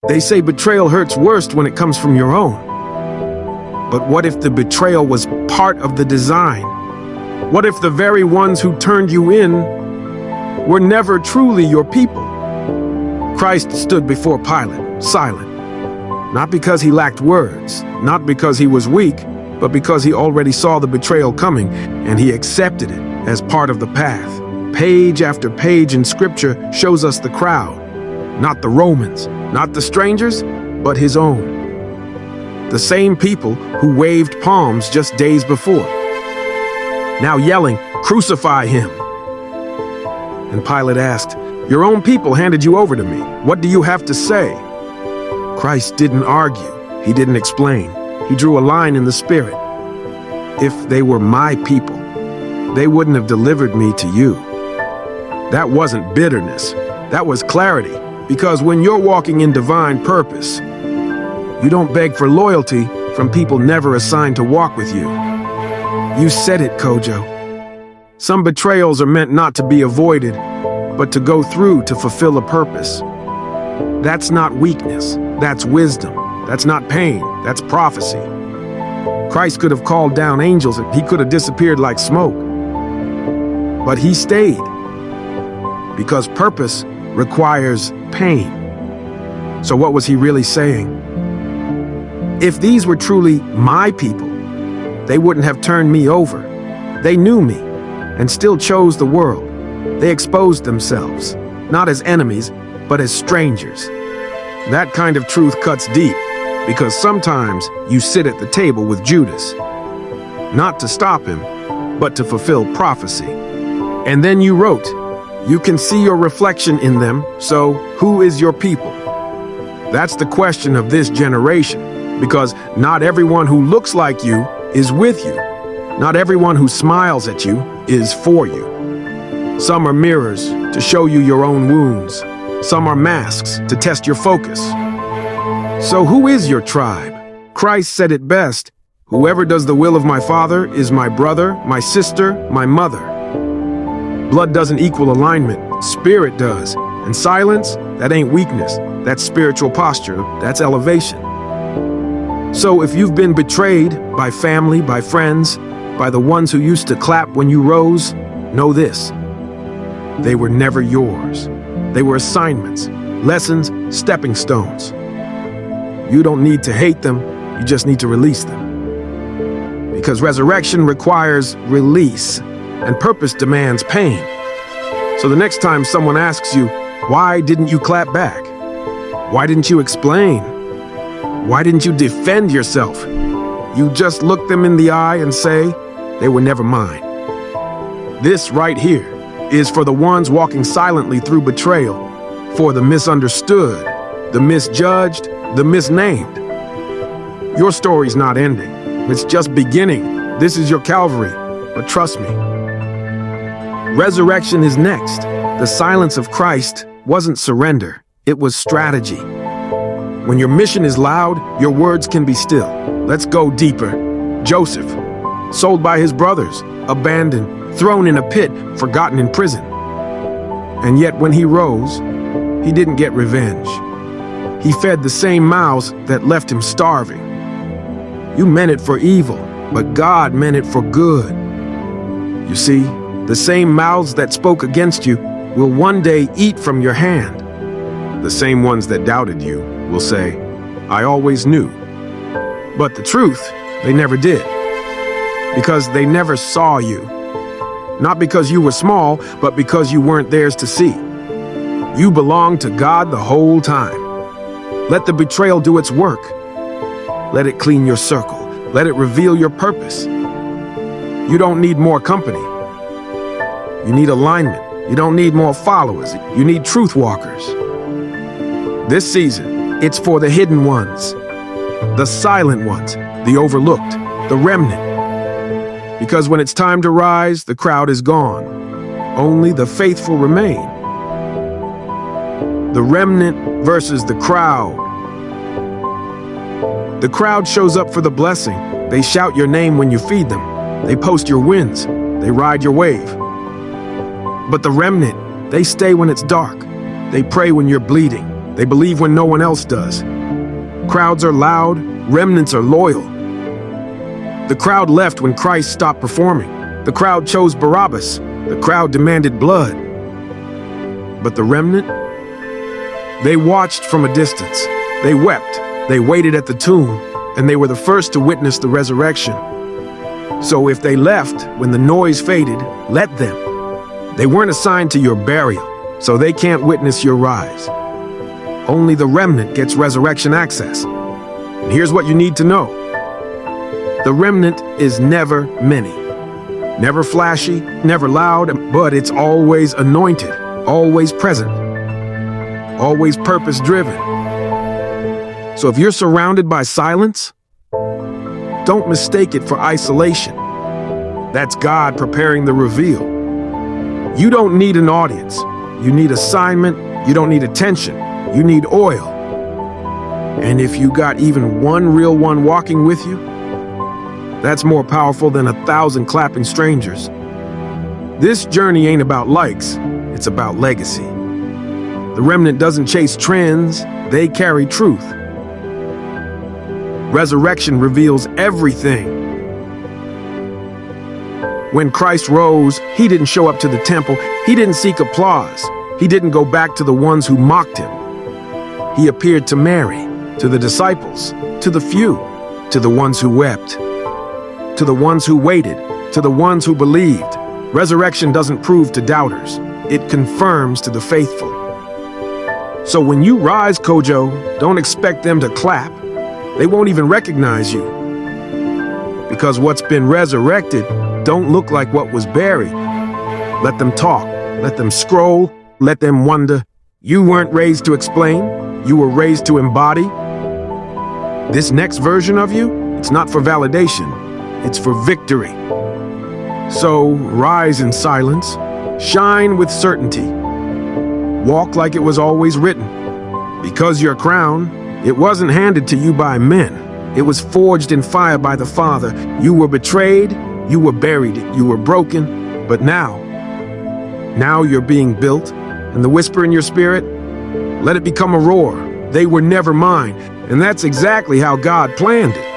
They say betrayal hurts worst when it comes from your own. But what if the betrayal was part of the design? What if the very ones who turned you in were never truly your people? Christ stood before Pilate, silent. Not because he lacked words, not because he was weak, but because he already saw the betrayal coming, and he accepted it as part of the path. Page after page in Scripture shows us the crowd, not the Romans, not the strangers, but his own. The same people who waved palms just days before, now yelling, "Crucify him!" And Pilate asked, "Your own people handed you over to me. What do you have to say?" Christ didn't argue. He didn't explain. He drew a line in the spirit. If they were my people, they wouldn't have delivered me to you. That wasn't bitterness. That was clarity. Because when you're walking in divine purpose, you don't beg for loyalty from people never assigned to walk with you. You said it, Kojo. Some betrayals are meant not to be avoided, but to go through to fulfill a purpose. That's not weakness. That's wisdom. That's not pain. That's prophecy. Christ could have called down angels and he could have disappeared like smoke. But he stayed. Because purpose requires pain. So what was he really saying? If these were truly my people, they wouldn't have turned me over. They knew me and still chose the world. They exposed themselves, not as enemies, but as strangers. That kind of truth cuts deep, because sometimes you sit at the table with Judas, not to stop him, but to fulfill prophecy. And then you wrote, "You can see your reflection in them, so who is your people?" That's the question of this generation, because not everyone who looks like you is with you. Not everyone who smiles at you is for you. Some are mirrors to show you your own wounds. Some are masks to test your focus. So who is your tribe? Christ said it best, "Whoever does the will of my Father is my brother, my sister, my mother." Blood doesn't equal alignment, spirit does. And silence, that ain't weakness. That's spiritual posture, that's elevation. So if you've been betrayed by family, by friends, by the ones who used to clap when you rose, know this: they were never yours. They were assignments, lessons, stepping stones. You don't need to hate them, you just need to release them. Because resurrection requires release, and purpose demands pain. So the next time someone asks you, why didn't you clap back? Why didn't you explain? Why didn't you defend yourself? You just look them in the eye and say, they were never mine. This right here is for the ones walking silently through betrayal, for the misunderstood, the misjudged, the misnamed. Your story's not ending. It's just beginning. This is your Calvary. But trust me, resurrection is next. The silence of Christ wasn't surrender. It was strategy. When your mission is loud, your words can be still. Let's go deeper. Joseph, sold by his brothers, abandoned, thrown in a pit, forgotten in prison. And yet when he rose, he didn't get revenge. He fed the same mouths that left him starving. You meant it for evil, but God meant it for good. You see, the same mouths that spoke against you will one day eat from your hand. The same ones that doubted you will say, I always knew. But the truth, they never did. Because they never saw you. Not because you were small, but because you weren't theirs to see. You belonged to God the whole time. Let the betrayal do its work. Let it clean your circle. Let it reveal your purpose. You don't need more company. You need alignment. You don't need more followers. You need truth walkers. This season, it's for the hidden ones, the silent ones, the overlooked, the remnant. Because when it's time to rise, the crowd is gone. Only the faithful remain. The remnant versus the crowd. The crowd shows up for the blessing. They shout your name when you feed them. They post your wins. They ride your wave. But the remnant, they stay when it's dark. They pray when you're bleeding. They believe when no one else does. Crowds are loud, remnants are loyal. The crowd left when Christ stopped performing. The crowd chose Barabbas. The crowd demanded blood. But the remnant? They watched from a distance. They wept. They waited at the tomb, and they were the first to witness the resurrection. So if they left when the noise faded, let them. They weren't assigned to your burial, so they can't witness your rise. Only the remnant gets resurrection access. And here's what you need to know. The remnant is never many. Never flashy, never loud, but it's always anointed, always present, always purpose-driven. So if you're surrounded by silence, don't mistake it for isolation. That's God preparing the reveal. You don't need an audience. You need assignment. You don't need attention. You need oil. And if you got even one real one walking with you, that's more powerful than 1,000 clapping strangers. This journey ain't about likes, it's about legacy. The remnant doesn't chase trends, they carry truth. Resurrection reveals everything. When Christ rose, he didn't show up to the temple, he didn't seek applause, he didn't go back to the ones who mocked him. He appeared to Mary, to the disciples, to the few, to the ones who wept, to the ones who waited, to the ones who believed. Resurrection doesn't prove to doubters, it confirms to the faithful. So when you rise, Kojo, don't expect them to clap. They won't even recognize you. Because what's been resurrected don't look like what was buried. Let them talk, let them scroll, let them wonder. You weren't raised to explain, you were raised to embody. This next version of you, it's not for validation, it's for victory. So rise in silence, shine with certainty. Walk like it was always written. Because your crown, it wasn't handed to you by men. It was forged in fire by the Father. You were betrayed, you were buried, you were broken, but now you're being built, and the whisper in your spirit, let it become a roar. They were never mine, and that's exactly how God planned it.